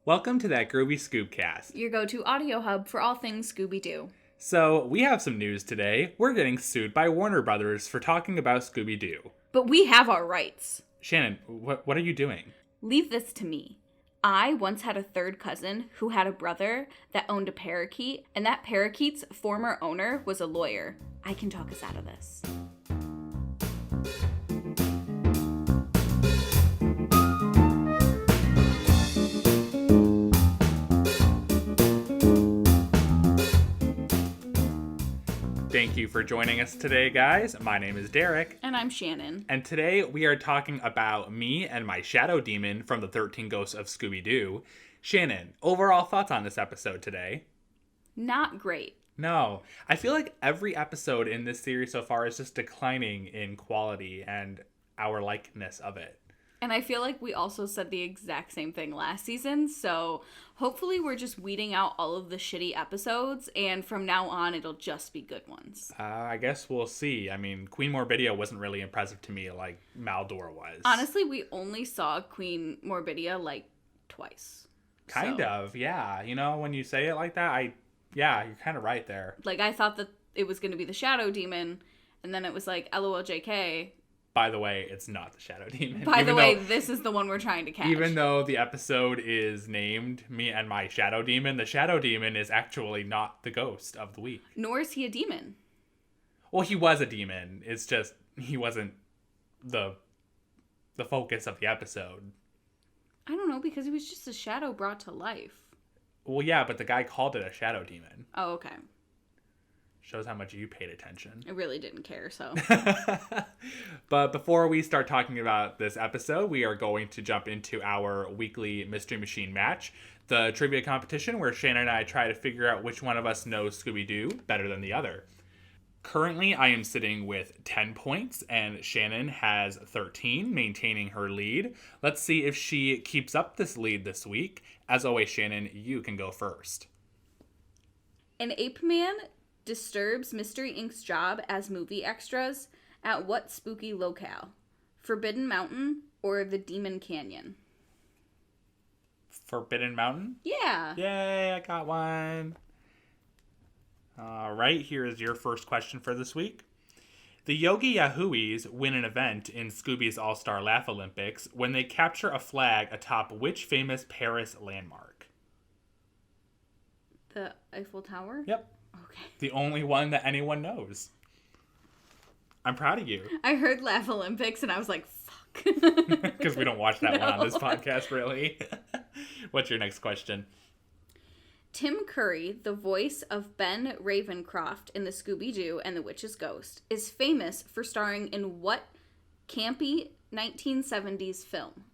Welcome to that Groovy Scoobcast. Your go-to audio hub for all things Scooby-Doo. So, we have some news today. We're getting sued by Warner Brothers for talking about Scooby-Doo. But we have our rights. Shannon, what are you doing? Leave this to me. I once had a third cousin who had a brother that owned a parakeet, and that parakeet's former owner was a lawyer. I can talk us out of this. Thank you for joining us today, guys. My name is Derek. And I'm Shannon. And today we are talking about me and my shadow demon from the 13 Ghosts of Scooby-Doo. Shannon, overall thoughts on this episode today? Not great. No. I feel like every episode in this series so far is just declining in quality and our likeness of it. And I feel like we also said the exact same thing last season, so hopefully we're just weeding out all of the shitty episodes, and from now on it'll just be good ones. I guess we'll see. I mean, Queen Morbidia wasn't really impressive to me like Maldor was. Honestly, we only saw Queen Morbidia like twice. Kind of, yeah. You know, when you say it like that, you're kind of right there. Like, I thought that it was going to be the Shadow Demon, and then it was like, LOL JK. By the way, it's not the Shadow Demon. By the way, this is the one we're trying to catch. Even though the episode is named Me and My Shadow Demon, the Shadow Demon is actually not the ghost of the week. Nor is he a demon. Well, he was a demon. It's just he wasn't the focus of the episode. I don't know, because he was just a shadow brought to life. Well, yeah, but the guy called it a Shadow Demon. Oh, okay. Shows how much you paid attention. I really didn't care, so. But before we start talking about this episode, we are going to jump into our weekly Mystery Machine match, the trivia competition where Shannon and I try to figure out which one of us knows Scooby-Doo better than the other. Currently, I am sitting with 10 points, and Shannon has 13, maintaining her lead. Let's see if she keeps up this lead this week. As always, Shannon, you can go first. An ape man disturbs Mystery Inc.'s job as movie extras at what spooky locale? Forbidden Mountain or the Demon Canyon? Forbidden Mountain? Yeah. Yay, I got one. All right, here is your first question for this week. The Yogi Yahooies win an event in Scooby's All-Star Laugh Olympics when they capture a flag atop which famous Paris landmark? The Eiffel Tower? Yep. Okay. The only one that anyone knows. I'm proud of you. I heard Laugh Olympics and I was like, fuck. Because we don't watch that one on this podcast, really. What's your next question? Tim Curry, the voice of Ben Ravencroft in the Scooby-Doo and the Witch's Ghost, is famous for starring in what campy 1970s film?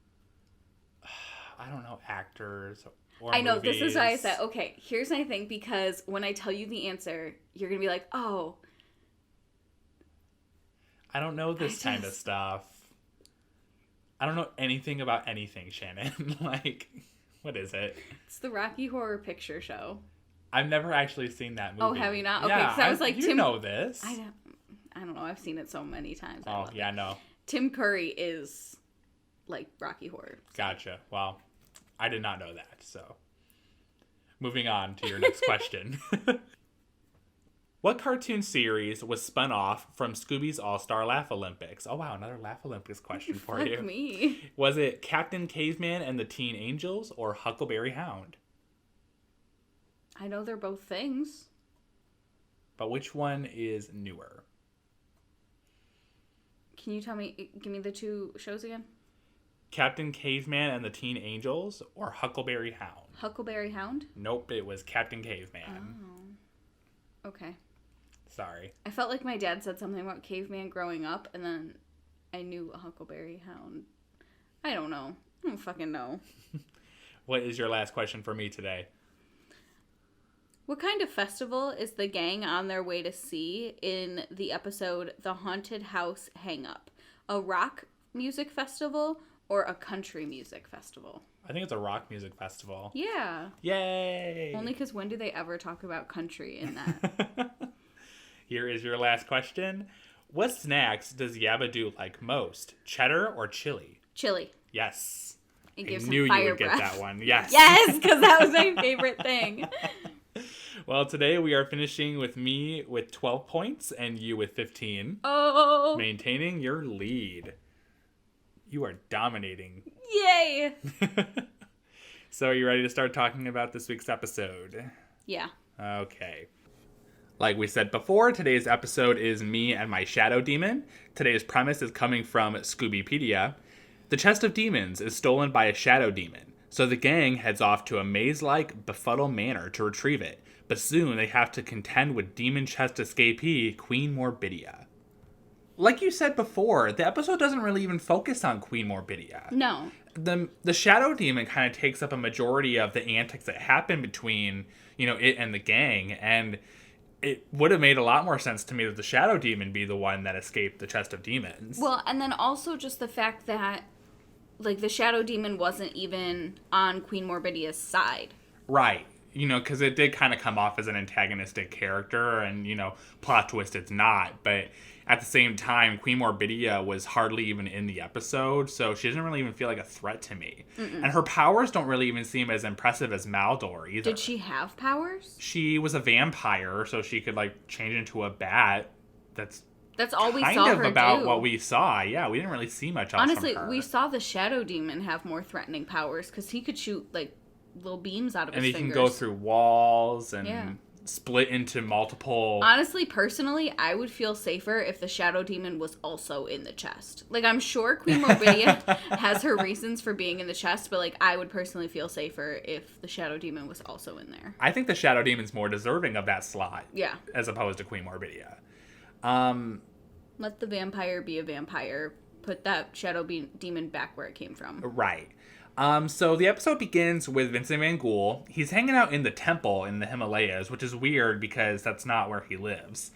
I don't know, actors or I know, movies. this is why I said, okay, here's my thing, because when I tell you the answer, you're going to be like, oh. I don't know this kind of stuff. I don't know anything about anything, Shannon. Like, what is it? It's the Rocky Horror Picture Show. I've never actually seen that movie. Oh, have you not? Okay, yeah, because I was like, you know this. I don't know. I've seen it so many times. Oh, yeah, no. Tim Curry is like Rocky Horror. Gotcha. Well, I did not know that, so. Moving on to your next question. What cartoon series was spun off from Scooby's All-Star Laugh Olympics? Oh, wow, another Laugh Olympics question for you. Fuck me. Was it Captain Caveman and the Teen Angels or Huckleberry Hound? I know they're both things. But which one is newer? Can you give me the two shows again? Captain Caveman and the Teen Angels or Huckleberry Hound? Huckleberry Hound? Nope, it was Captain Caveman. Oh. Okay. Sorry. I felt like my dad said something about caveman growing up, and then I knew a Huckleberry Hound. I don't know. I don't fucking know. What is your last question for me today? What kind of festival is the gang on their way to see in the episode The Haunted House Hang-Up? A rock music festival or a country music festival? I think it's a rock music festival. Yeah. Yay! Only because when do they ever talk about country in that? Here is your last question. What snacks does Yabba-Doo like most? Cheddar or chili? Chili. Yes. It gives knew him fire you would breath. get that one. Yes. Yes, because that was my favorite thing. Well, today we are finishing with me with 12 points and you with 15. Oh. Maintaining your lead. You are dominating. Yay. So are you ready to start talking about this week's episode? Yeah. Okay. Like we said before, today's episode is me and my shadow demon. Today's premise is coming from Scoobypedia. The chest of demons is stolen by a shadow demon, so the gang heads off to a maze-like Befuddle manor to retrieve it. But soon they have to contend with demon chest escapee Queen Morbidia. Like you said before, the episode doesn't really even focus on Queen Morbidia. No. The shadow demon kind of takes up a majority of the antics that happen between, it and the gang, and it would have made a lot more sense to me that the shadow demon be the one that escaped the chest of demons. Well, and then also just the fact that, like, the shadow demon wasn't even on Queen Morbidia's side. Right. Because it did kind of come off as an antagonistic character, and, plot twist it's not. But at the same time, Queen Morbidia was hardly even in the episode, so she doesn't really even feel like a threat to me. Mm-mm. And her powers don't really even seem as impressive as Maldor either. Did she have powers? She was a vampire, so she could, change into a bat. That's all we saw her do. Kind of about what we saw. Yeah, we didn't really see much else Honestly, from her. we saw the shadow demon have more threatening powers, because he could shoot, little beams out of his fingers. And he can go through walls and split into multiple... Honestly, personally, I would feel safer if the shadow demon was also in the chest. I'm sure Queen Morbidia has her reasons for being in the chest, but, I would personally feel safer if the shadow demon was also in there. I think the shadow demon's more deserving of that slot. Yeah. As opposed to Queen Morbidia. Let the vampire be a vampire. Put that shadow demon back where it came from. Right. So the episode begins with Vincent Van Ghoul. He's hanging out in the temple in the Himalayas, which is weird because that's not where he lives.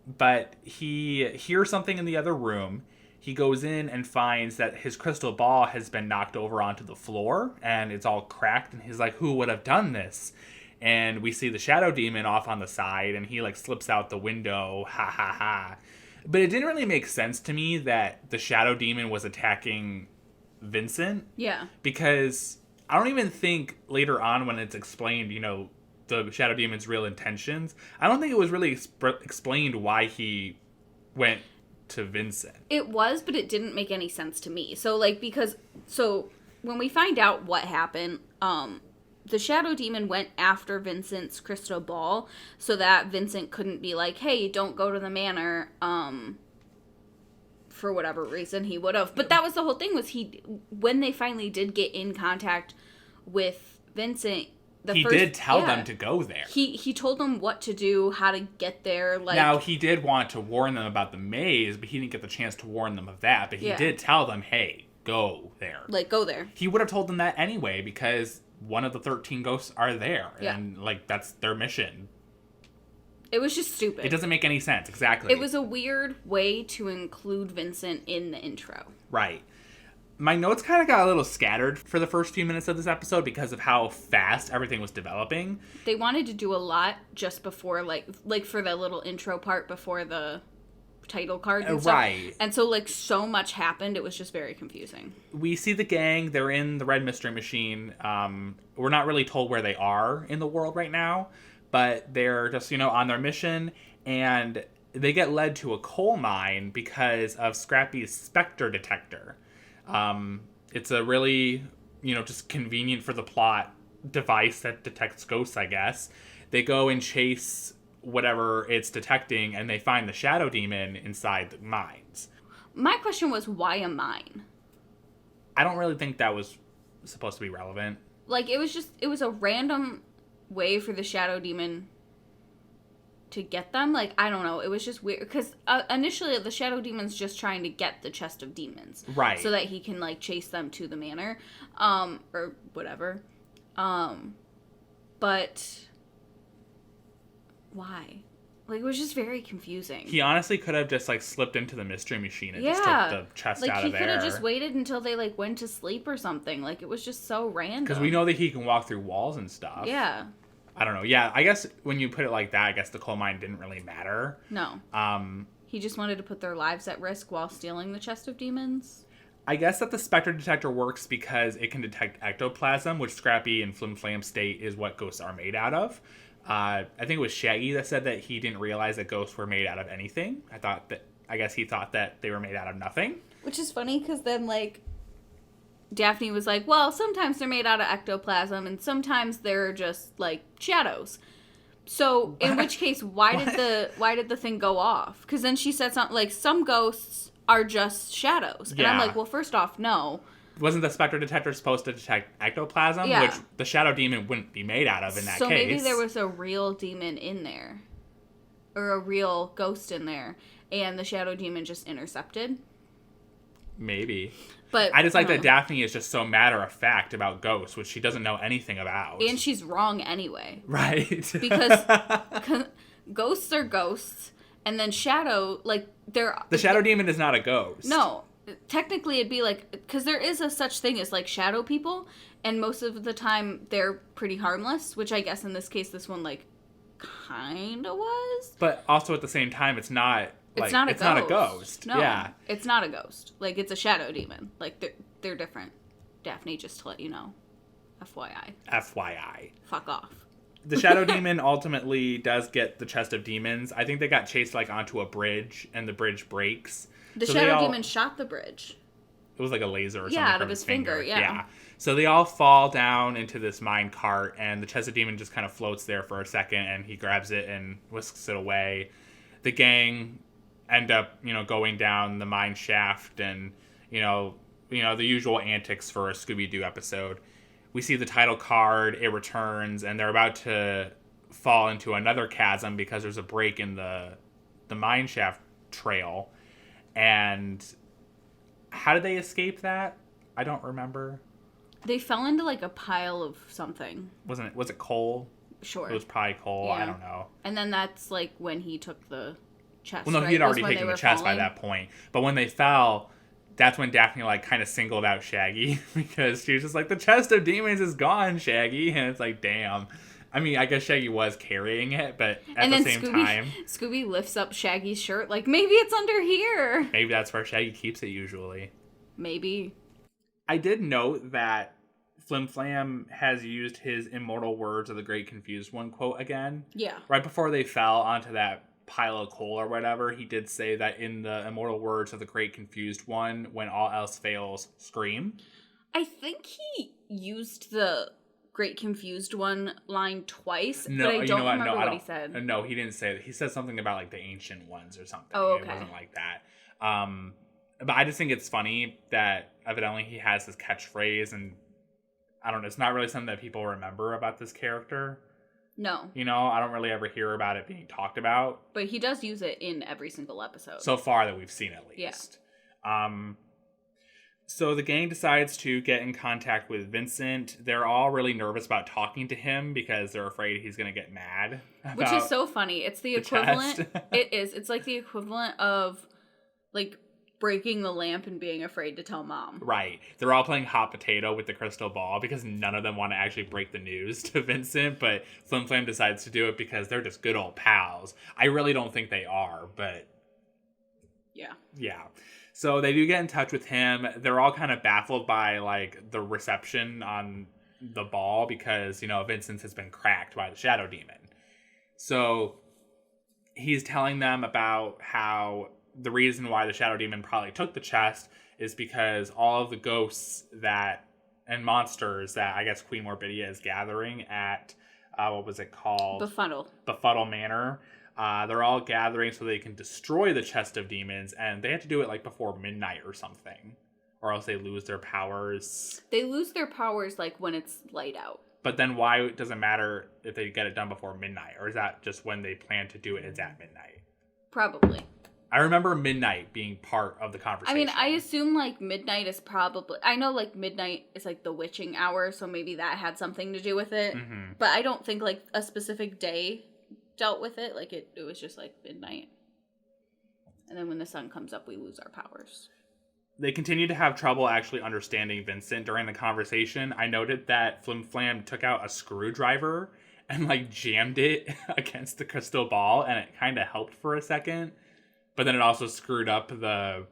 But he hears something in the other room. He goes in and finds that his crystal ball has been knocked over onto the floor, and it's all cracked, and he's like, who would have done this? And we see the shadow demon off on the side, and he, slips out the window, ha ha ha. But it didn't really make sense to me that the shadow demon was attacking Vincent. Yeah. Because I don't even think later on when it's explained, the shadow demon's real intentions, I don't think it was really explained why he went to Vincent. It was, but it didn't make any sense to me. So, so when we find out what happened, the shadow demon went after Vincent's crystal ball so that Vincent couldn't be like, hey, don't go to the manor, for whatever reason he would have. But that was the whole thing, was when they finally did get in contact with Vincent, he did tell them to go there. He told them what to do, how to get there. Now, he did want to warn them about the maze, but he didn't get the chance to warn them of that. But he did tell them, hey, go there. Go there. He would have told them that anyway, because one of the 13 ghosts are there. Yeah. And, that's their mission. It was just stupid. It doesn't make any sense, exactly. It was a weird way to include Vincent in the intro. Right. My notes kind of got a little scattered for the first few minutes of this episode because of how fast everything was developing. They wanted to do a lot just before, for the little intro part before the title card and stuff. Right. And so, so much happened, it was just very confusing. We see the gang, they're in the Red Mystery Machine. We're not really told where they are in the world right now, but they're just, on their mission, and they get led to a coal mine because of Scrappy's Spectre detector. It's a really, just convenient for the plot device that detects ghosts, I guess. They go and chase whatever it's detecting, and they find the shadow demon inside the mines. My question was, why a mine? I don't really think that was supposed to be relevant. It was a random way for the shadow demon to get them. I don't know. It was just weird. Because initially, the shadow demon's just trying to get the chest of demons. Right. So that he can, chase them to the manor. Or whatever. But why? It was just very confusing. He honestly could have just, slipped into the mystery machine and just took the chest out of there. He could have just waited until they, went to sleep or something. It was just so random. Because we know that he can walk through walls and stuff. Yeah. I don't know. Yeah, I guess when you put it like that, I guess the coal mine didn't really matter. No. He just wanted to put their lives at risk while stealing the chest of demons. I guess that the Spectre detector works because it can detect ectoplasm, which Scrappy and Flim Flam state is what ghosts are made out of. I think it was Shaggy that said that he didn't realize that ghosts were made out of anything. I guess he thought that they were made out of nothing. Which is funny because then, like, Daphne was like, well, sometimes they're made out of ectoplasm and sometimes they're just, like, shadows. So, in which case, why did the thing go off? Because then she said something like, some ghosts are just shadows. And I'm like, well, first off, no. Wasn't the Spectre detector supposed to detect ectoplasm? Yeah. Which the shadow demon wouldn't be made out of in that case. So maybe there was a real demon in there. Or a real ghost in there. And the shadow demon just intercepted. Maybe. But I just like that Daphne is just so matter of fact about ghosts, which she doesn't know anything about. And she's wrong anyway. Right. Because ghosts are ghosts. And then shadow, like, the shadow demon is not a ghost. No. Technically, it'd be like, because there is a such thing as, like, shadow people, and most of the time they're pretty harmless, which I guess in this case, this one, like, kind of was. But also at the same time, it's not a ghost. No, yeah. It's not a ghost. Like, it's a shadow demon. Like, they're different. Daphne, just to let you know. FYI. FYI. Fuck off. The shadow demon ultimately does get the chest of demons. I think they got chased, like, onto a bridge, and the bridge breaks. The shadow demon shot the bridge. It was like a laser or something. Yeah, out of his finger. Yeah. So they all fall down into this mine cart, and the chest of demon just kind of floats there for a second, and he grabs it and whisks it away. The gang end up, going down the mine shaft, and the usual antics for a Scooby-Doo episode. We see the title card, it returns, and they're about to fall into another chasm because there's a break in the mine shaft trail. And how did they escape that? I don't remember. They fell into, like, a pile of something. Was it coal? Sure. It was probably coal. Yeah. I don't know. And then that's, like, when he took the chest. Well, no, he had already taken the chest by that point. But when they fell, that's when Daphne, like, kind of singled out Shaggy because she was just like, the chest of demons is gone, Shaggy. And it's like, damn. I mean, I guess Shaggy was carrying it, but at the same time... Scooby lifts up Shaggy's shirt like, maybe it's under here. Maybe that's where Shaggy keeps it usually. Maybe. I did note that Flim Flam has used his immortal words of the Great Confused One quote again. Yeah. Right before they fell onto that pile of coal or whatever, he did say that in the immortal words of the Great Confused One, when all else fails, scream. I think he used the Great Confused One line twice, but I don't remember what he said. No, he didn't say that. He said something about, like, the ancient ones or something. Oh, okay. It wasn't like that. But I just think it's funny that evidently he has this catchphrase, and I don't know, it's not really something that people remember about this character. No. I don't really ever hear about it being talked about. But he does use it in every single episode. So far that we've seen, at least. Yeah. So the gang decides to get in contact with Vincent. They're all really nervous about talking to him because they're afraid he's going to get mad. Which is so funny. It's the equivalent. It is. It's like the equivalent of, like, breaking the lamp and being afraid to tell mom. Right. They're all playing hot potato with the crystal ball because none of them want to actually break the news to Vincent, but Flim Flam decides to do it because they're just good old pals. I really don't think they are, but... Yeah. Yeah. So they do get in touch with him. They're all kind of baffled by, like, the reception on the ball because, Vincent has been cracked by the shadow demon. So he's telling them about how the reason why the shadow demon probably took the chest is because all of the ghosts and monsters that I guess Queen Morbidia is gathering at, what was it called? Befuddle Manor. They're all gathering so they can destroy the chest of demons, and they have to do it, like, before midnight or something, or else they lose their powers. They lose their powers, like, when it's light out. But then why does it matter if they get it done before midnight, or is that just when they plan to do it, it's at midnight? Probably. I remember midnight being part of the conversation. I mean, I assume, like, midnight is probably... I know, like, midnight is, like, the witching hour, so maybe that had something to do with it. Mm-hmm. But I don't think, like, a specific day dealt with it. Like, it was just, like, midnight. And then when the sun comes up, we lose our powers. They continue to have trouble actually understanding Vincent during the conversation. I noted that Flim Flam took out a screwdriver and, like, jammed it against the crystal ball, and it kind of helped for a second. But then it also screwed up the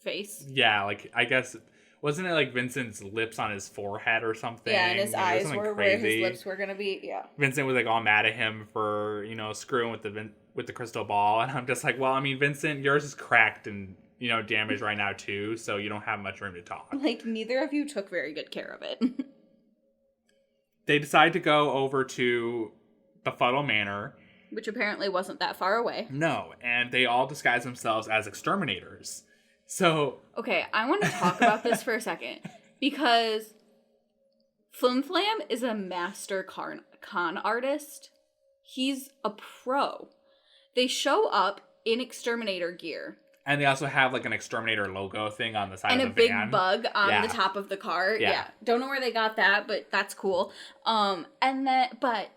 face. Yeah, like, I guess, wasn't it like Vincent's lips on his forehead or something? Yeah, and his eyes were crazy. where his lips were gonna be. Yeah. Vincent was like all mad at him for, screwing with the crystal ball, and I'm just like, well, I mean, Vincent, yours is cracked and damaged right now too, so you don't have much room to talk. Like, neither of you took very good care of it. They decide to go over to Befuddle Manor, which apparently wasn't that far away. No, and they all disguise themselves as exterminators. So... Okay, I want to talk about this for a second. Because Flim Flam is a master con artist. He's a pro. They show up in exterminator gear. And they also have like an exterminator logo thing on the side and of the van. And a big bug on the top of the car. Yeah. Don't know where they got that, but that's cool. But...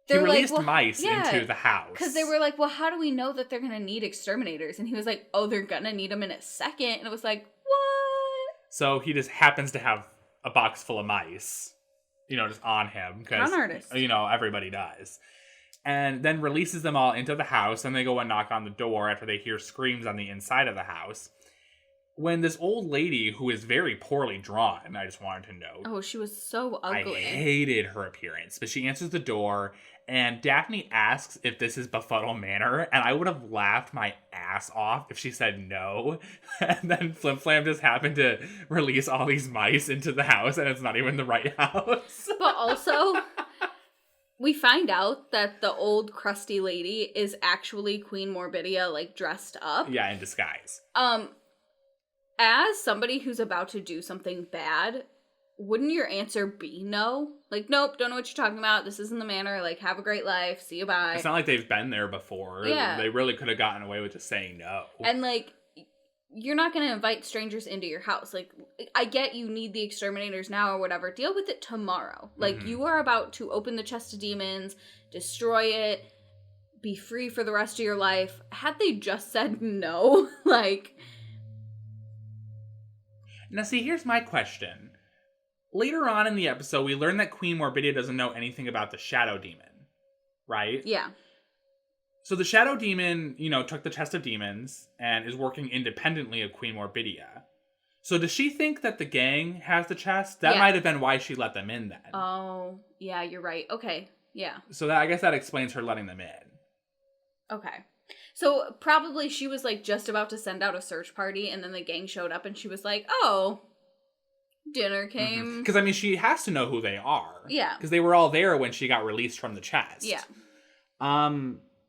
He released mice into the house. Because they were like, well, how do we know that they're going to need exterminators? And he was like, oh, they're going to need them in a second. And it was like, what? So he just happens to have a box full of mice, just on him. Because, con artist. Everybody does. And then releases them all into the house. And they go and knock on the door after they hear screams on the inside of the house. When this old lady, who is very poorly drawn, I just wanted to note. Oh, she was so ugly. I hated her appearance. But she answers the door, and Daphne asks if this is Befuddle Manor, and I would have laughed my ass off if she said no. And then Flim Flam just happened to release all these mice into the house, and it's not even the right house. But also... we find out that the old crusty lady is actually Queen Morbidia, like, dressed up. Yeah, in disguise. As somebody who's about to do something bad, wouldn't your answer be no? Like, nope, don't know what you're talking about. This isn't the manor. Like, have a great life. See you, bye. It's not like they've been there before. Yeah. They really could have gotten away with just saying no. And, like, you're not going to invite strangers into your house. Like, I get you need the exterminators now or whatever. Deal with it tomorrow. Like, you are about to open the chest of demons, destroy it, be free for the rest of your life. Had they just said no, like... Now, see, here's my question. Later on in the episode, we learn that Queen Morbidia doesn't know anything about the Shadow Demon, right? Yeah. So the Shadow Demon, took the chest of demons and is working independently of Queen Morbidia. So does she think that the gang has the chest? That might have been why she let them in then. Oh, yeah, you're right. Okay, yeah. So I guess that explains her letting them in. Okay. So probably she was like just about to send out a search party and then the gang showed up and she was like, oh, dinner came. Because, she has to know who they are. Yeah. Because they were all there when she got released from the chest. Yeah.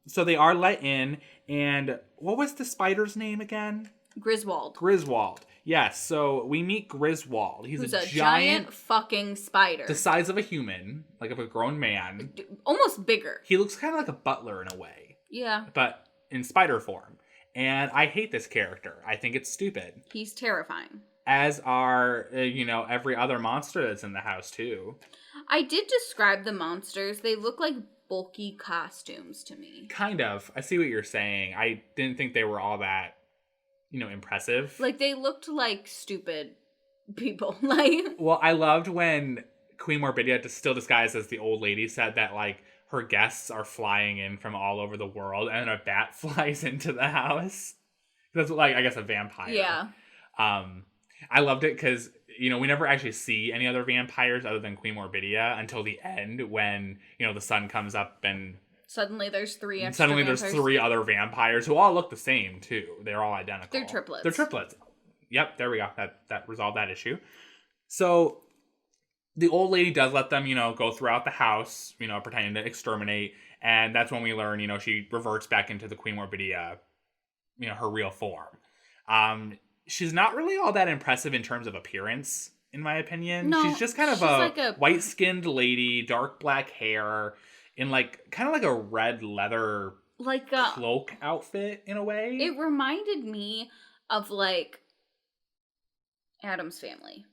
So they are let in, and what was the spider's name again? Griswold. Yes, so we meet Griswold. He's a giant fucking spider. The size of a human, like of a grown man. Almost bigger. He looks kind of like a butler in a way. Yeah. But in spider form. And I hate this character. I think it's stupid. He's terrifying. As are, every other monster that's in the house, too. I did describe the monsters. They look like bulky costumes to me. Kind of. I see what you're saying. I didn't think they were all that, impressive. Like, they looked like stupid people. Like, well, I loved when Queen Morbidia, still disguised as the old lady, said that, like, her guests are flying in from all over the world, and a bat flies into the house. That's, like, I guess a vampire. Yeah. I loved it because, we never actually see any other vampires other than Queen Morbidia until the end when, the sun comes up and... Suddenly there's three other vampires who all look the same, too. They're all identical. They're triplets. Yep, there we go. That resolved that issue. So, the old lady does let them, go throughout the house, pretending to exterminate. And that's when we learn, she reverts back into the Queen Morbidia, her real form. She's not really all that impressive in terms of appearance, in my opinion. No, she's just kind of a white-skinned lady, dark black hair, in kind of like a red leather cloak outfit, in a way. It reminded me of, Addams Family.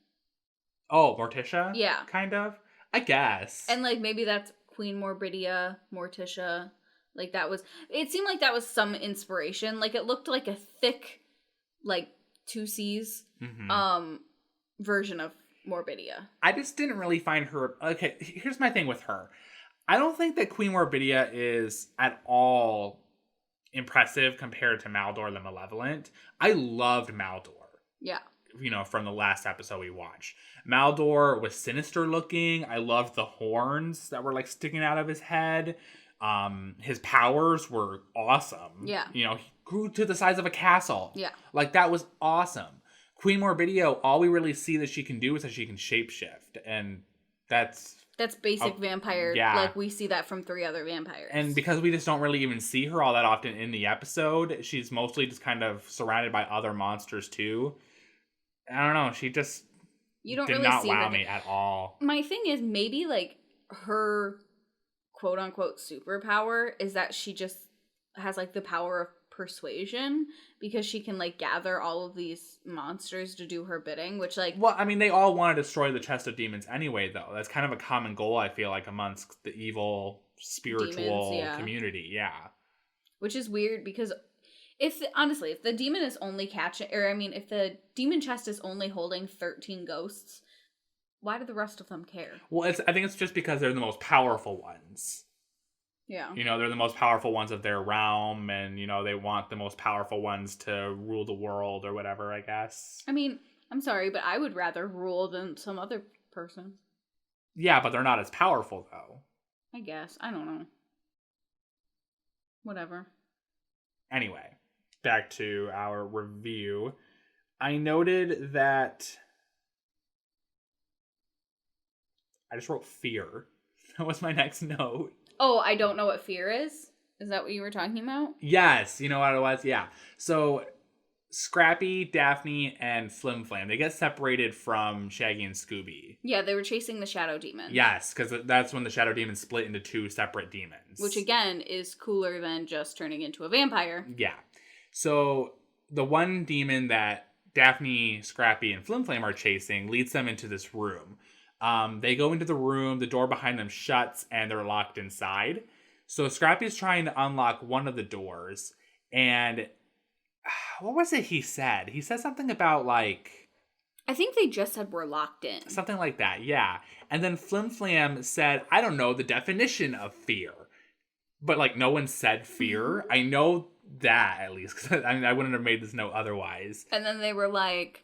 Oh, Morticia? Yeah. Kind of? I guess. And, maybe that's Queen Morbidia, Morticia. It seemed like that was some inspiration. It looked like a thick, 2Cs version of Morbidia. I just didn't really find her... Okay, here's my thing with her. I don't think that Queen Morbidia is at all impressive compared to Maldor the Malevolent. I loved Maldor. Yeah. From the last episode we watched. Maldor was sinister looking. I loved the horns that were like sticking out of his head. His powers were awesome. Yeah. He grew to the size of a castle. Yeah. Like, that was awesome. Queen Morbidia, all we really see that she can do is that she can shapeshift. And that's basic vampire. Yeah. Like, we see that from 3 other vampires. And because we just don't really even see her all that often in the episode, she's mostly just kind of surrounded by other monsters too. I don't know. She just you don't did really not see wow me at all. My thing is maybe like her quote unquote superpower is that she just has like the power of persuasion because she can like gather all of these monsters to do her bidding, which like... Well, I mean, they all want to destroy the chest of demons anyway, though. That's kind of a common goal, I feel like, amongst the evil spiritual community. Yeah. Which is weird because if the demon is only if the demon chest is only holding 13 ghosts, why do the rest of them care? Well, I think it's just because they're the most powerful ones. Yeah. They're the most powerful ones of their realm, and, they want the most powerful ones to rule the world or whatever, I guess. I mean, I'm sorry, but I would rather rule than some other person. Yeah, but they're not as powerful, though. I guess. I don't know. Whatever. Anyway, back to our review. I noted that... I just wrote fear. That was my next note. Oh, I don't know what fear is? Is that what you were talking about? Yes, you know what it was? Yeah. So, Scrappy, Daphne, and Flim Flam, they get separated from Shaggy and Scooby. Yeah, they were chasing the Shadow Demon. Yes, because that's when the Shadow Demon split into 2 separate demons. Which, again, is cooler than just turning into a vampire. Yeah. So, the one demon that Daphne, Scrappy, and Flim Flam are chasing leads them into this room. They go into the room, the door behind them shuts, and they're locked inside. So Scrappy's trying to unlock one of the doors, and what was it he said? He said something about, like... I think they just said we're locked in. Something like that, yeah. And then Flim Flam said, I don't know the definition of fear. But, like, no one said fear. I know that, at least, because I wouldn't have made this note otherwise. And then they were like...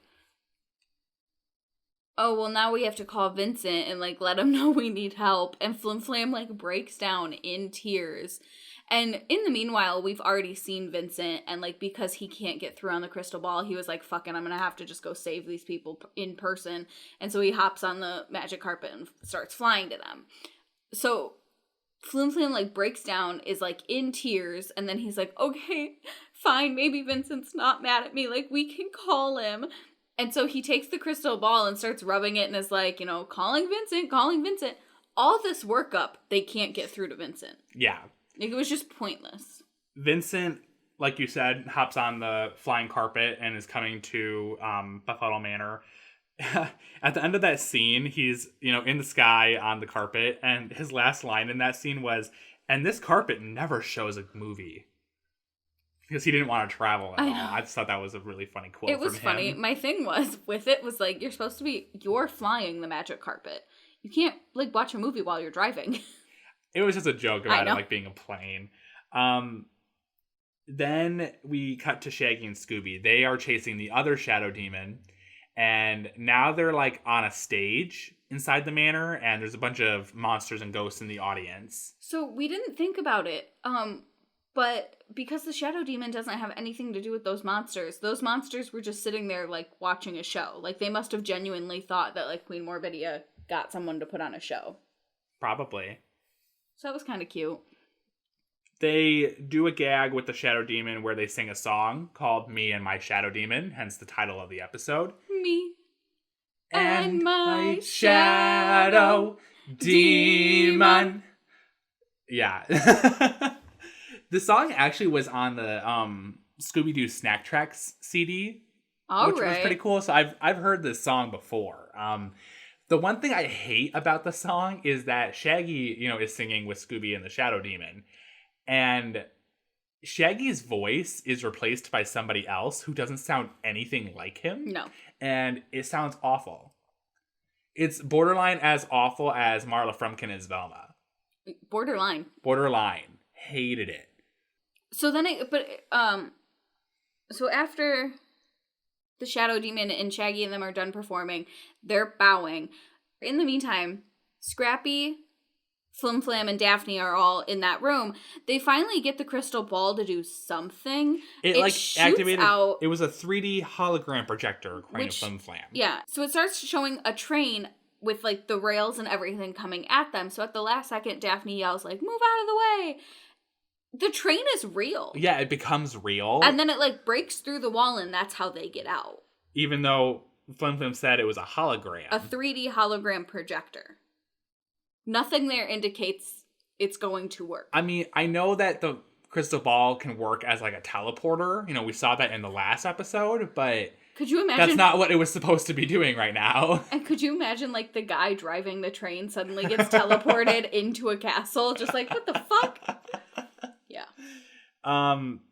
oh, well, now we have to call Vincent and, like, let him know we need help. And Flim Flam, like, breaks down in tears. And in the meanwhile, we've already seen Vincent. And, like, because he can't get through on the crystal ball, he was like, fuck it, I'm going to have to just go save these people in person. And so he hops on the magic carpet and starts flying to them. So Flim Flam, like, breaks down, is, like, in tears. And then he's like, okay, fine, maybe Vincent's not mad at me. Like, we can call him. And so he takes the crystal ball and starts rubbing it and is like, calling Vincent. All this workup, they can't get through to Vincent. Yeah. Like, it was just pointless. Vincent, like you said, hops on the flying carpet and is coming to Befuddle Manor. At the end of that scene, he's, in the sky on the carpet, and his last line in that scene was, and this carpet never shows a movie. Because he didn't want to travel at all. I just thought that was a really funny quote. It was funny. My thing was like, you're flying the magic carpet. You can't, like, watch a movie while you're driving. It was just a joke about it, like, being a plane. Then we cut to Shaggy and Scooby. They are chasing the other Shadow Demon. And now they're, like, on a stage inside the manor. And there's a bunch of monsters and ghosts in the audience. So we didn't think about it. But because the Shadow Demon doesn't have anything to do with those monsters were just sitting there, like, watching a show. Like, they must have genuinely thought that, like, Queen Morbidia got someone to put on a show. Probably. So that was kind of cute. They do a gag with the Shadow Demon where they sing a song called Me and My Shadow Demon, hence the title of the episode. Me and my Shadow Demon. Yeah. The song actually was on the Scooby-Doo Snack Tracks CD, which was pretty cool. So I've heard this song before. The one thing I hate about the song is that Shaggy, is singing with Scooby and the Shadow Demon, and Shaggy's voice is replaced by somebody else who doesn't sound anything like him. No, and it sounds awful. It's borderline as awful as Marla Frumpkin as Velma. Borderline. Hated it. So then so after the Shadow Demon and Shaggy and them are done performing, they're bowing. In the meantime, Scrappy, Flim Flam, and Daphne are all in that room. They finally get the crystal ball to do something. It like activated out. It was a 3D hologram projector, according to Flim Flam. Yeah. So it starts showing a train with like the rails and everything coming at them. So at the last second, Daphne yells like, "Move out of the way!" The train is real. Yeah, it becomes real. And then it like breaks through the wall, and that's how they get out. Even though Flim Flam said it was a hologram. A 3D hologram projector. Nothing there indicates it's going to work. I mean, I know that the crystal ball can work as like a teleporter. You know, we saw that in the last episode, but could you imagine? That's not what it was supposed to be doing right now. And could you imagine like the guy driving the train suddenly gets teleported into a castle? Just like, what the fuck? Yeah.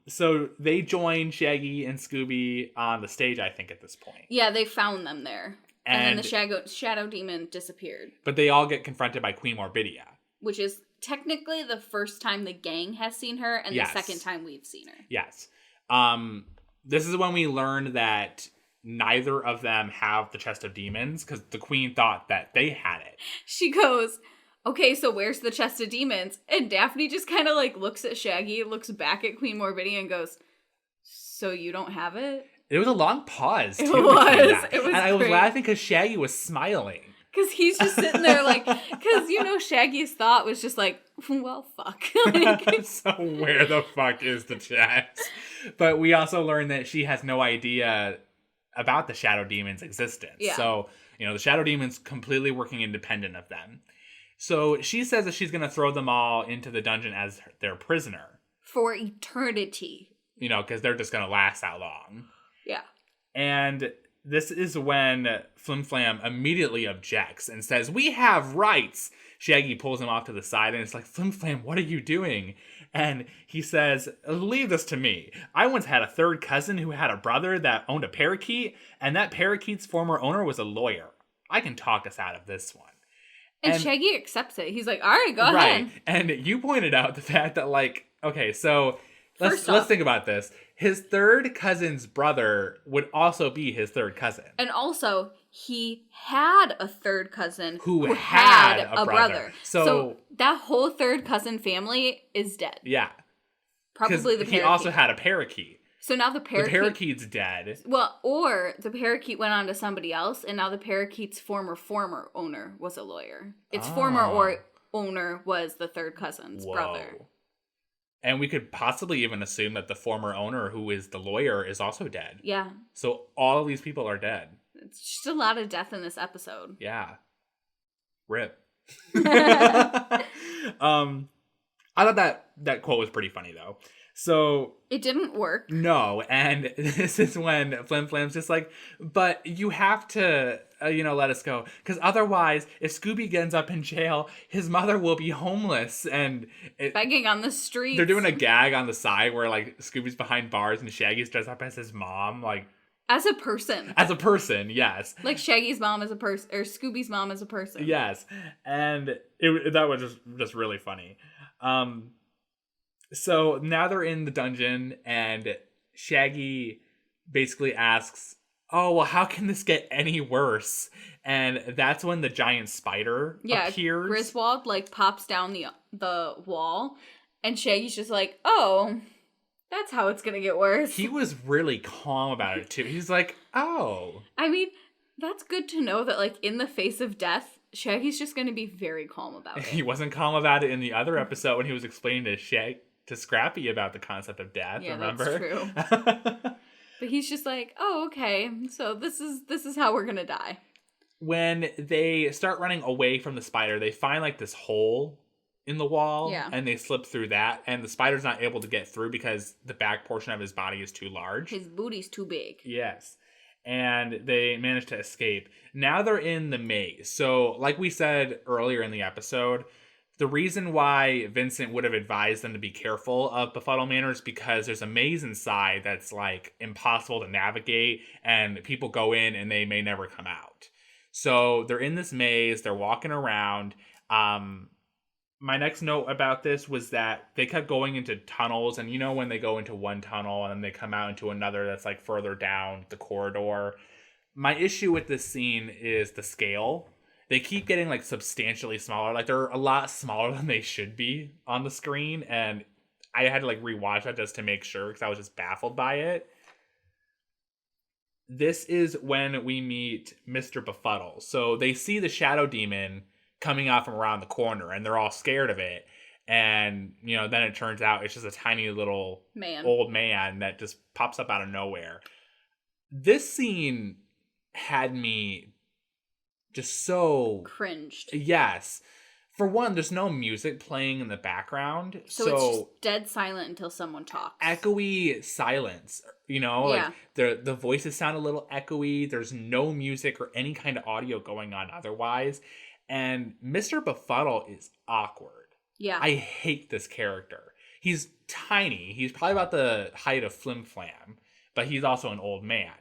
So they join Shaggy and Scooby on the stage, I think, at this point. Yeah, they found them there. And then the Shadow Demon disappeared. But they all get confronted by Queen Morbidia. Which is technically the first time the gang has seen her, and the second time we've seen her. Yes. This is when we learn that neither of them have the chest of demons, because the queen thought that they had it. She goes, "Okay, so where's the chest of demons?" And Daphne just kind of like looks at Shaggy, looks back at Queen Morbidia, and goes, "So you don't have it?" It was a long pause, too. It was. And I was laughing because Shaggy was smiling. Because he's just sitting there like, because, you know, Shaggy's thought was just like, well, fuck. Like, so where the fuck is the chest? But we also learned that she has no idea about the Shadow Demon's existence. Yeah. So, you know, the Shadow Demon's completely working independent of them. So she says that she's going to throw them all into the dungeon as their prisoner. For eternity. You know, because they're just going to last that long. Yeah. And this is when Flim Flam immediately objects and says, "We have rights." Shaggy pulls him off to the side and it's like, "Flim Flam, what are you doing?" And he says, "Leave this to me. I once had a third cousin who had a brother that owned a parakeet, and that parakeet's former owner was a lawyer. I can talk us out of this one." And Shaggy accepts it. He's like, "All right, go ahead." And you pointed out the fact that, like, okay, so let's think about this. His third cousin's brother would also be his third cousin. And also, he had a third cousin who had a brother. So that whole third cousin family is dead. Yeah. Probably the parakeet. He also had a parakeet. So now the parakeet's dead. Well, or the parakeet went on to somebody else, and now the parakeet's former owner was a lawyer. Its former owner was the third cousin's brother. And we could possibly even assume that the former owner, who is the lawyer, is also dead. Yeah. So all of these people are dead. It's just a lot of death in this episode. Yeah. Rip. I thought that quote was pretty funny, though. So it didn't work. No, and this is when Flim Flam's just like, "But you have to, let us go. Because otherwise, if Scooby ends up in jail, his mother will be homeless." And begging on the streets. They're doing a gag on the side where, like, Scooby's behind bars and Shaggy's dressed up as his mom, like... As a person. As a person, yes. Like Shaggy's mom as a person, or Scooby's mom as a person. Yes, and that was just really funny. So now they're in the dungeon, and Shaggy basically asks, "Oh, well, how can this get any worse?" And that's when the giant spider appears. Griswold, like, pops down the wall, and Shaggy's just like, "Oh, that's how it's gonna get worse." He was really calm about it, too. He's like, "Oh." I mean, that's good to know that, like, in the face of death, Shaggy's just gonna be very calm about it. He wasn't calm about it in the other episode when he was explaining to Scrappy about the concept of death, remember? That's true. But he's just like, "Oh, okay, so this is how we're gonna die." When they start running away from the spider, they find, like, this hole in the wall, and they slip through that, and the spider's not able to get through because the back portion of his body is too large. His booty's too big. Yes. And they manage to escape. Now they're in the maze. So, like we said earlier in the episode, the reason why Vincent would have advised them to be careful of Befuddle Manor is because there's a maze inside that's, like, impossible to navigate, and people go in and they may never come out. So they're in this maze, they're walking around, My next note about this was that they kept going into tunnels, and when they go into one tunnel and then they come out into another that's like further down the corridor. My issue with this scene is the scale. They keep getting like substantially smaller. Like they're a lot smaller than they should be on the screen, and I had to like rewatch that just to make sure because I was just baffled by it. This is when we meet Mr. Befuddle. So they see the shadow demon coming out from around the corner, and they're all scared of it. And, then it turns out it's just a tiny little old man that just pops up out of nowhere. This scene had me just so... cringed. Yes. For one, there's no music playing in the background. So it's just dead silent until someone talks. Echoey silence. Like the voices sound a little echoey. There's no music or any kind of audio going on otherwise. And Mr. Befuddle is awkward. Yeah. I hate this character. He's tiny. He's probably about the height of Flim Flam, but he's also an old man.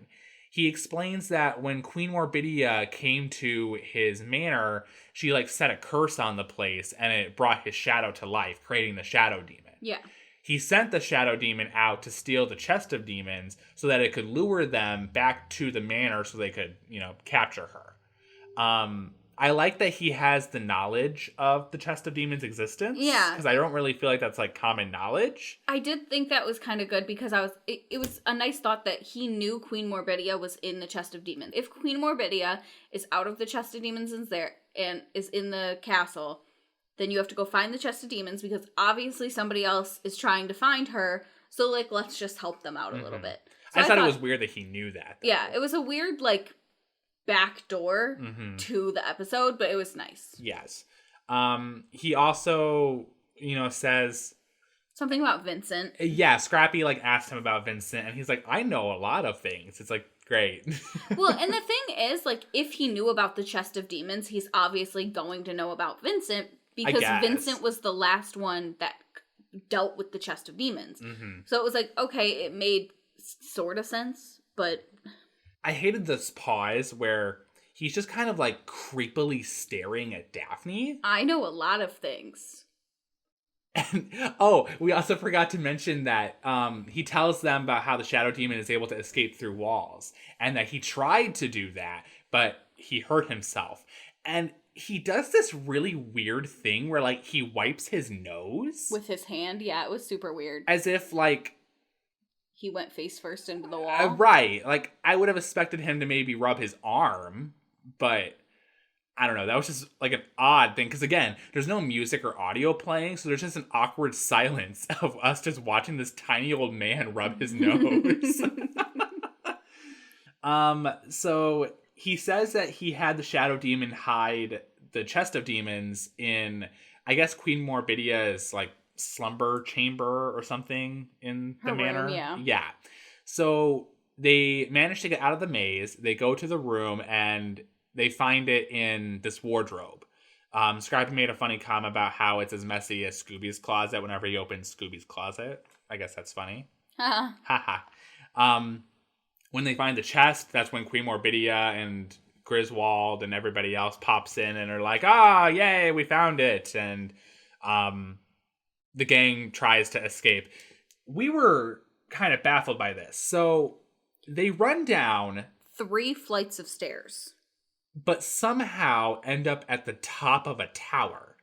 He explains that when Queen Morbidia came to his manor, she like set a curse on the place and it brought his shadow to life, creating the shadow demon. Yeah. He sent the shadow demon out to steal the chest of demons so that it could lure them back to the manor so they could, capture her. I like that he has the knowledge of the chest of demons' existence. Yeah. Because I don't really feel like that's like common knowledge. I did think that was kind of good because it was a nice thought that he knew Queen Morbidia was in the chest of demons. If Queen Morbidia is out of the chest of demons and is in the castle, then you have to go find the chest of demons because obviously somebody else is trying to find her. So like, let's just help them out a little bit. So I thought it was weird that he knew that. Though. Yeah, it was a weird like back door to the episode, but it was nice. Yes. He also, says something about Vincent. Yeah, Scrappy like asked him about Vincent and he's like, I know a lot of things. It's like, great. Well, and the thing is, like, if he knew about the chest of demons, he's obviously going to know about Vincent because Vincent was the last one that dealt with the chest of demons. So it was like, okay, it made sort of sense, but I hated this pause where he's just kind of like creepily staring at Daphne. I know a lot of things. And we also forgot to mention that he tells them about how the shadow demon is able to escape through walls and that he tried to do that, but he hurt himself. And he does this really weird thing where like he wipes his nose with his hand. Yeah, it was super weird. As if like he went face first into the wall. Right. Like, I would have expected him to maybe rub his arm, but I don't know. That was just like an odd thing. Because again, there's no music or audio playing, so there's just an awkward silence of us just watching this tiny old man rub his nose. So he says that he had the shadow demon hide the chest of demons in, I guess, Queen Morbidia's like slumber chamber or something in the manor. Yeah. So they manage to get out of the maze. They go to the room and they find it in this wardrobe. Scrappy made a funny comment about how it's as messy as Scooby's closet whenever he opens Scooby's closet. I guess that's funny. Haha. When they find the chest, that's when Queen Morbidia and Griswold and everybody else pops in and are like, yay, we found it. And the gang tries to escape. We were kind of baffled by this. So they run down 3 flights of stairs, but somehow end up at the top of a tower.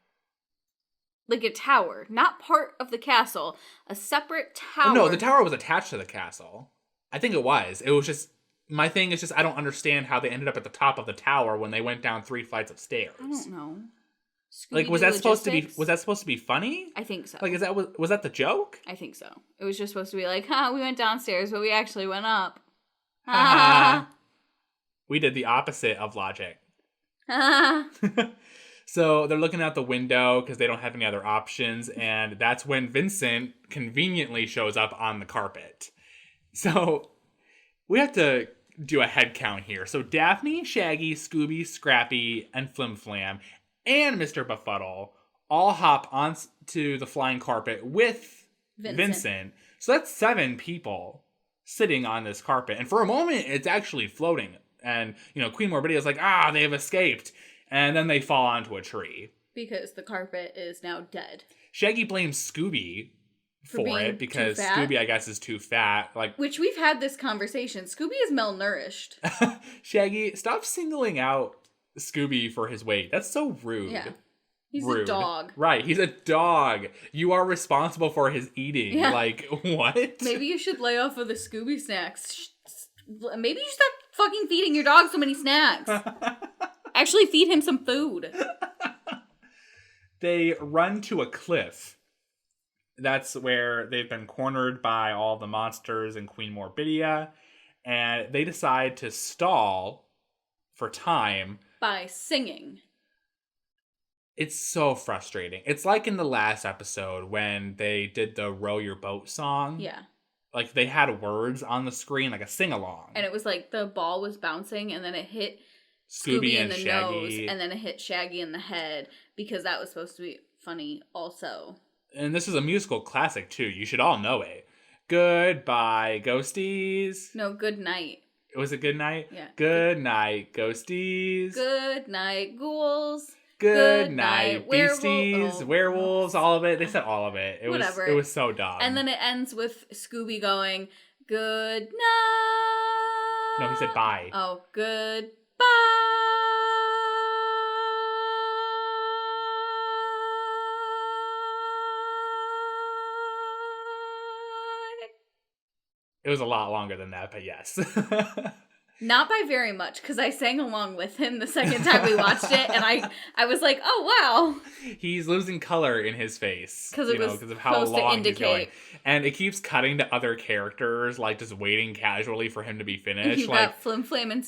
Like a tower, not part of the castle, a separate tower. No, the tower was attached to the castle. I think it was. It was just, my thing is just, I don't understand how they ended up at the top of the tower when they went down 3 flights of stairs. I don't know. Like, was that supposed to be funny? I think so. Like, was that the joke? I think so. It was just supposed to be like, we went downstairs, but we actually went up. We did the opposite of logic. So they're looking out the window because they don't have any other options, and that's when Vincent conveniently shows up on the carpet. So we have to do a head count here. So Daphne, Shaggy, Scooby, Scrappy, and Flim Flam and Mr. Befuddle all hop onto the flying carpet with Vincent. So that's 7 people sitting on this carpet. And for a moment, it's actually floating. And, Queen Morbidia is like, they have escaped. And then they fall onto a tree. Because the carpet is now dead. Shaggy blames Scooby for it because Scooby, I guess, is too fat. Which we've had this conversation. Scooby is malnourished. Shaggy, stop singling out Scooby for his weight. That's so rude. Yeah. He's a dog. Right, he's a dog. You are responsible for his eating. Yeah. What? Maybe you should lay off of the Scooby snacks. Maybe you should stop fucking feeding your dog so many snacks. Actually feed him some food. They run to a cliff. That's where they've been cornered by all the monsters in Queen Morbidia. And they decide to stall for time. By singing. It's so frustrating. It's like in the last episode when they did the Row Your Boat song. Yeah. They had words on the screen, like a sing-along. And it was the ball was bouncing and then it hit Scooby in the nose and then it hit Shaggy in the head because that was supposed to be funny also. And this is a musical classic too. You should all know it. Goodbye, ghosties. No, good night. Was it good night? Yeah. Good night, ghosties. Good night, ghouls. Good night, beasties, werewolves, all of it. They said all of it. It was so dumb. And then it ends with Scooby going, good night. No, he said bye. Oh, goodbye. It was a lot longer than that, but yes. Not by very much, because I sang along with him the second time we watched it, and I was like, oh, wow. He's losing color in his face. Because of how long he's going. And it keeps cutting to other characters, just waiting casually for him to be finished. You've got Flim Flam and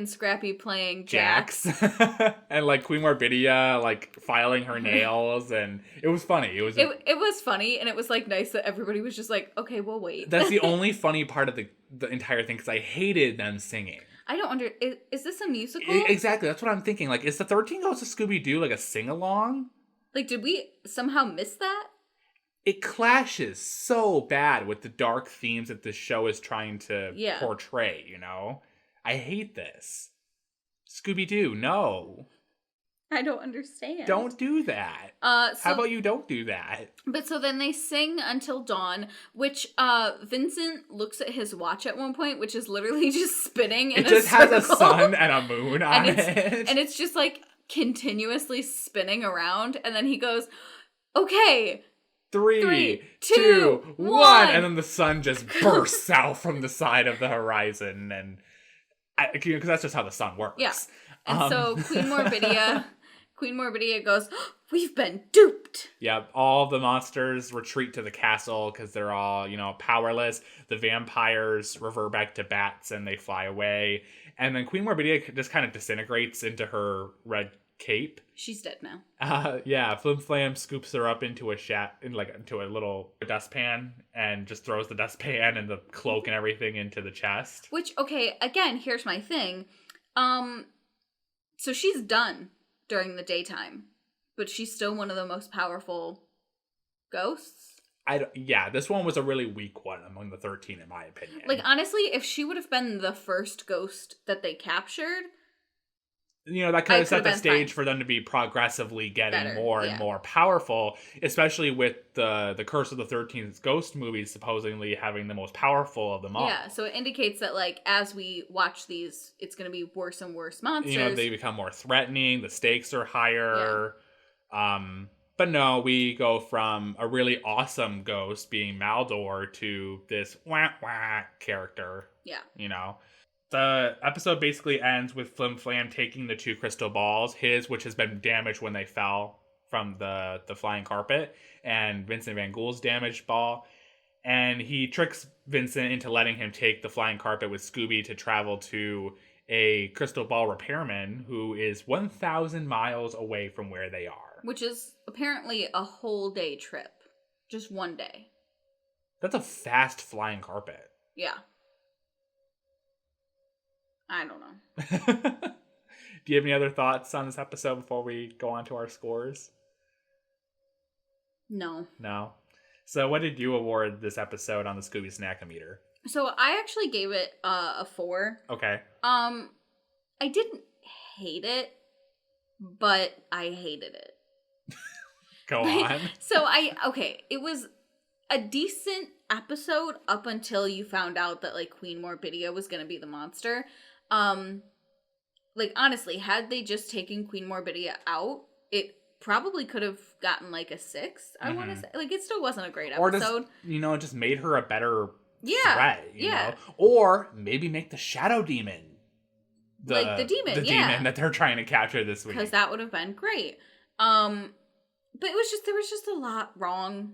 Scrappy playing Jax. And, Queen Morbidia, filing her nails, and it was funny. It was funny, and it was, nice that everybody was just like, okay, we'll wait. That's the only funny part of the entire thing, because I hated them singing. I don't is this a musical? Exactly, that's what I'm thinking. Is the 13 Ghosts of Scooby-Doo a sing-along? Did we somehow miss that? It clashes so bad with the dark themes that this show is trying to portray, I hate this. Scooby-Doo, no. I don't understand. Don't do that. How about you don't do that? But so then they sing until dawn, which Vincent looks at his watch at one point, which is literally just spinning in a circle. It just has a sun and a moon on it. And it's just continuously spinning around. And then he goes, okay. 3, 2, 1. And then the sun just bursts out from the side of the horizon. And because that's just how the sun works. Yeah. And so Queen Morbidia goes, we've been duped. Yep, all the monsters retreat to the castle because they're all, powerless. The vampires revert back to bats and they fly away. And then Queen Morbidia just kind of disintegrates into her red cape. She's dead now. Yeah, Flim Flam scoops her up into into a little dustpan and just throws the dustpan and the cloak and everything into the chest. Which, okay, again, here's my thing. So she's done during the daytime, but she's still one of the most powerful ghosts. This one was a really weak one among the 13, in my opinion. Honestly, if she would have been the first ghost that they captured, that could have set the stage for them to be progressively getting more and more powerful, especially with the Curse of the 13th Ghost movies supposedly having the most powerful of them all. Yeah, so it indicates that, as we watch these, it's going to be worse and worse monsters. They become more threatening, the stakes are higher. Yeah. But no, we go from a really awesome ghost being Maldor to this wah-wah character. Yeah. The episode basically ends with Flim Flam taking the 2 crystal balls, which has been damaged when they fell from the flying carpet, and Vincent Van Gogh's damaged ball. And he tricks Vincent into letting him take the flying carpet with Scooby to travel to a crystal ball repairman who is 1,000 miles away from where they are. Which is apparently a whole day trip. Just one day. That's a fast flying carpet. Yeah. I don't know. Do you have any other thoughts on this episode before we go on to our scores? No. So what did you award this episode on the Scooby Snack-O-Meter? So I actually gave it a 4. Okay. I didn't hate it, but I hated it. Go on. It was a decent episode up until you found out that, like, Queen Morbidia was going to be the monster. Like, honestly, had they just taken Queen Morbidia out, it probably could have gotten, like, a 6, I want to say. Like, it still wasn't a great episode. Or just made her a better threat, you know? Or maybe make the Shadow Demon the demon that they're trying to capture this week. Because that would have been great. But there was just a lot wrong.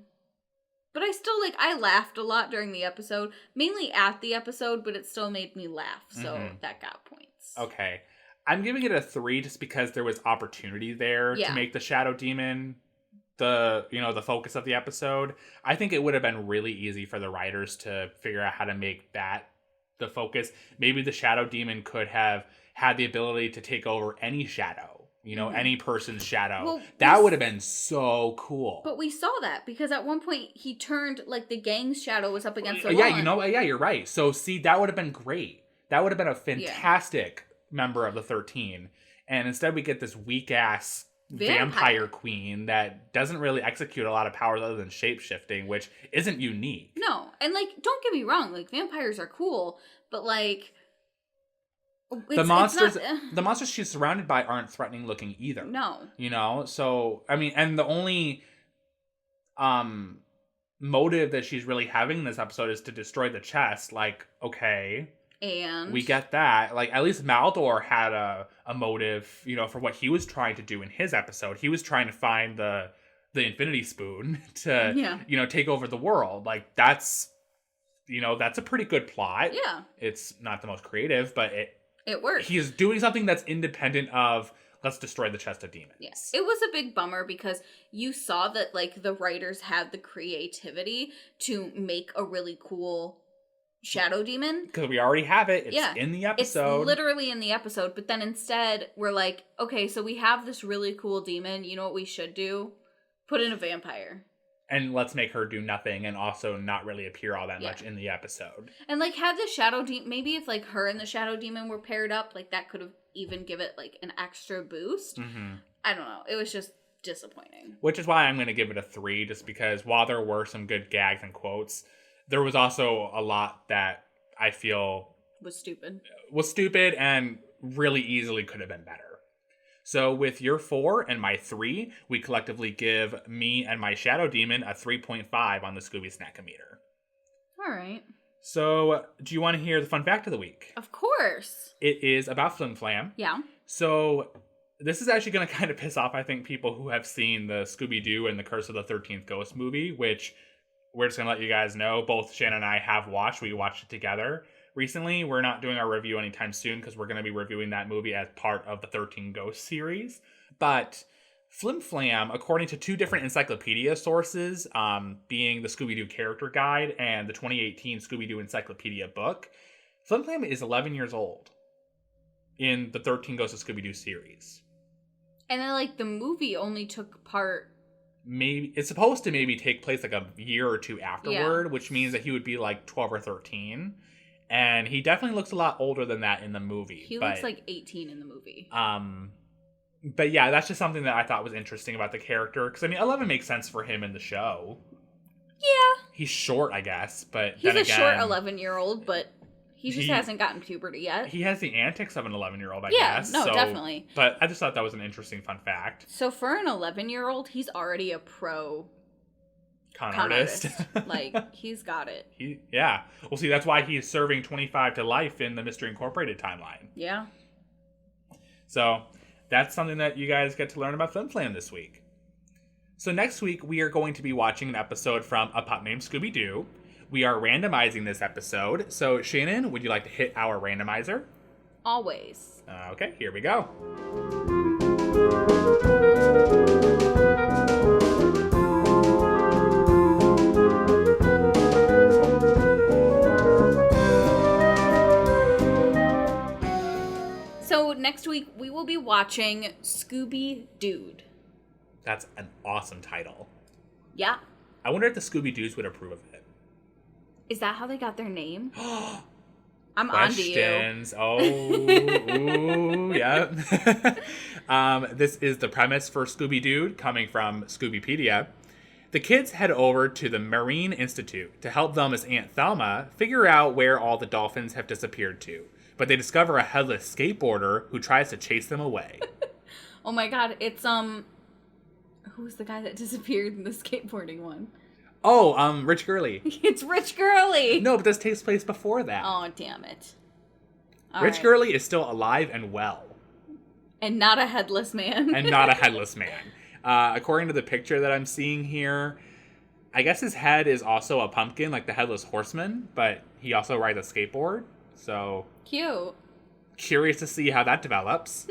But I laughed a lot during the episode, mainly at the episode, but it still made me laugh, so that got points. Okay. I'm giving it a 3 just because there was opportunity there to make the Shadow Demon the focus of the episode. I think it would have been really easy for the writers to figure out how to make that the focus. Maybe the Shadow Demon could have had the ability to take over any shadow. Any person's shadow. Well, that would have been so cool. But we saw that because at one point he turned, like, the gang's shadow was up against the wall. Yeah, you're right. So, see, that would have been great. That would have been a fantastic member of the 13. And instead we get this weak-ass vampire queen that doesn't really execute a lot of powers other than shape-shifting, which isn't unique. No. And, like, don't get me wrong. Like, vampires are cool, but, like... The monsters she's surrounded by aren't threatening looking either. No. So, I mean, and the only motive that she's really having in this episode is to destroy the chest. Like, okay. And we get that. Like, at least Maldor had a motive, for what he was trying to do in his episode. He was trying to find the Infinity Spoon to, take over the world. Like, that's a pretty good plot. Yeah. It's not the most creative, but it works. He is doing something that's independent of, let's destroy the chest of demons. Yes. It was a big bummer because you saw that, like, the writers had the creativity to make a really cool shadow demon. Because we already have it. It's in the episode. It's literally in the episode. But then instead, we're like, okay, so we have this really cool demon. You know what we should do? Put in a vampire. And let's make her do nothing and also not really appear all that much in the episode. And, like, have the Shadow Demon... Maybe if, like, her and the Shadow Demon were paired up, like, that could have even give it, like, an extra boost. Mm-hmm. I don't know. It was just disappointing. Which is why I'm going to give it a 3, just because while there were some good gags and quotes, there was also a lot that I feel... Was stupid and really easily could have been better. So with your 4 and my 3, we collectively give me and my Shadow Demon a 3.5 on the Scooby Snackometer. All right. So do you want to hear the fun fact of the week? Of course. It is about Flim Flam. Yeah. So this is actually going to kind of piss off, I think, people who have seen the Scooby-Doo and the Curse of the 13th Ghost movie, which we're just going to let you guys know. Both Shannon and I have watched. We watched it together recently. We're not doing our review anytime soon because we're going to be reviewing that movie as part of the 13 Ghosts series. But Flim Flam, according to 2 different encyclopedia sources, being the Scooby-Doo Character Guide and the 2018 Scooby-Doo Encyclopedia book, Flim Flam is 11 years old in the 13 Ghosts of Scooby-Doo series. And then, like, the movie only took part... Maybe it's supposed to maybe take place like a year or 2 afterward, which means that he would be like 12 or 13. And he definitely looks a lot older than that in the movie. He looks like 18 in the movie. But yeah, that's just something that I thought was interesting about the character. Because, I mean, 11 makes sense for him in the show. Yeah. He's short, I guess. But he's a short 11-year-old, but he just hasn't gotten puberty yet. He has the antics of an 11-year-old, I guess. Yeah, no, definitely. But I just thought that was an interesting fun fact. So for an 11-year-old, he's already a pro... Con artist. Like, he's got it. Yeah. Well, see, that's why he's serving 25 to life in the Mystery Incorporated timeline. Yeah. So, that's something that you guys get to learn about Flim Flam this week. So next week, we are going to be watching an episode from A Pup Named Scooby-Doo. We are randomizing this episode. So, Shannon, would you like to hit our randomizer? Always. Okay, here we go. So next week, we will be watching Scooby-Doo. That's an awesome title. Yeah. I wonder if the Scooby-Doos would approve of it. Is that how they got their name? I'm questions. On to you. Oh, ooh, yeah. This is the premise for Scooby-Doo coming from Scoobypedia. The kids head over to the Marine Institute to help Velma's Aunt Thelma figure out where all the dolphins have disappeared to. But they discover a headless skateboarder who tries to chase them away. Oh my god, it's, who's the guy that disappeared in the skateboarding one? Oh, Rich Gurley. It's Rich Gurley! No, but this takes place before that. Oh, damn it. Rich Gurley is still alive and well. And not a headless man. And not a headless man. According to the picture that I'm seeing here, I guess his head is also a pumpkin, like the Headless Horseman, but he also rides a skateboard. So cute. Curious to see how that develops.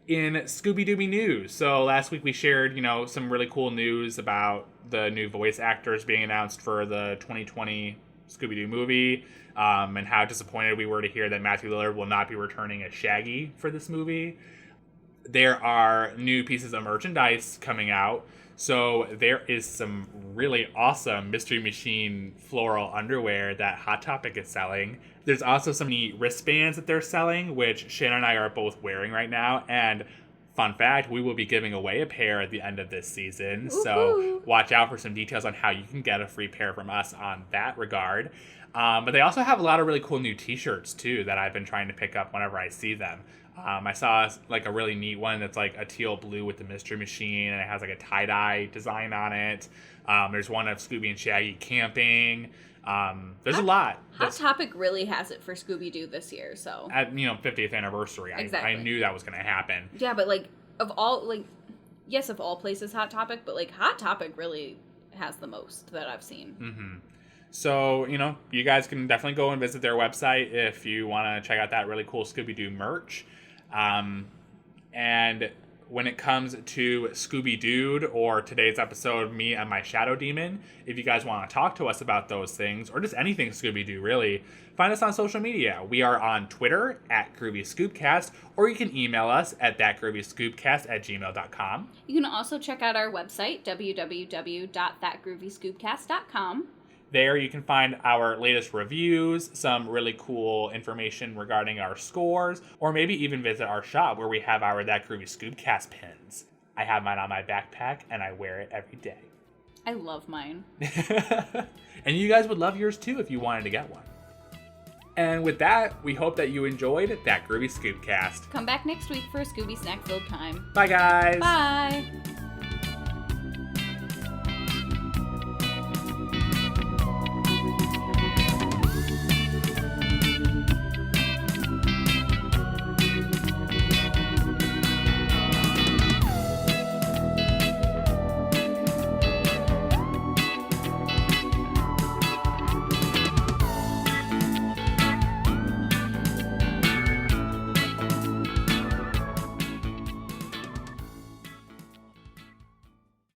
In Scooby-Dooby news, so last week we shared, some really cool news about the new voice actors being announced for the 2020 Scooby-Doo movie, and how disappointed we were to hear that Matthew Lillard will not be returning as Shaggy for this movie. There are new pieces of merchandise coming out. So there is some really awesome Mystery Machine floral underwear that Hot Topic is selling. There's also some neat wristbands that they're selling, which Shannon and I are both wearing right now. And fun fact, we will be giving away a pair at the end of this season. Woo-hoo. So watch out for some details on how you can get a free pair from us on that regard. But they also have a lot of really cool new t-shirts too that I've been trying to pick up whenever I see them. I saw like a really neat one that's like a teal blue with the Mystery Machine, and it has like a tie-dye design on it. There's one of Scooby and Shaggy camping. There's a lot. Hot Topic really has it for Scooby-Doo this year, so. At 50th anniversary, exactly. I knew that was going to happen. Yeah, but of all places Hot Topic, but Hot Topic really has the most that I've seen. Mm-hmm. So, you guys can definitely go and visit their website if you want to check out that really cool Scooby-Doo merch. And when it comes to Scooby-Doo or today's episode, Me and My Shadow Demon, if you guys want to talk to us about those things, or just anything Scooby-Doo, really, find us on social media. We are on Twitter at Groovy Scoobcast, or you can email us at thatgroovyscoobcast@gmail.com. You can also check out our website, www.thatgroovyscoobcast.com. There you can find our latest reviews, some really cool information regarding our scores, or maybe even visit our shop where we have our That Groovy Scoobcast pins. I have mine on my backpack, and I wear it every day. I love mine. And you guys would love yours too if you wanted to get one. And with that, we hope that you enjoyed That Groovy Scoobcast. Come back next week for a Scooby Snack-filled time. Bye, guys. Bye.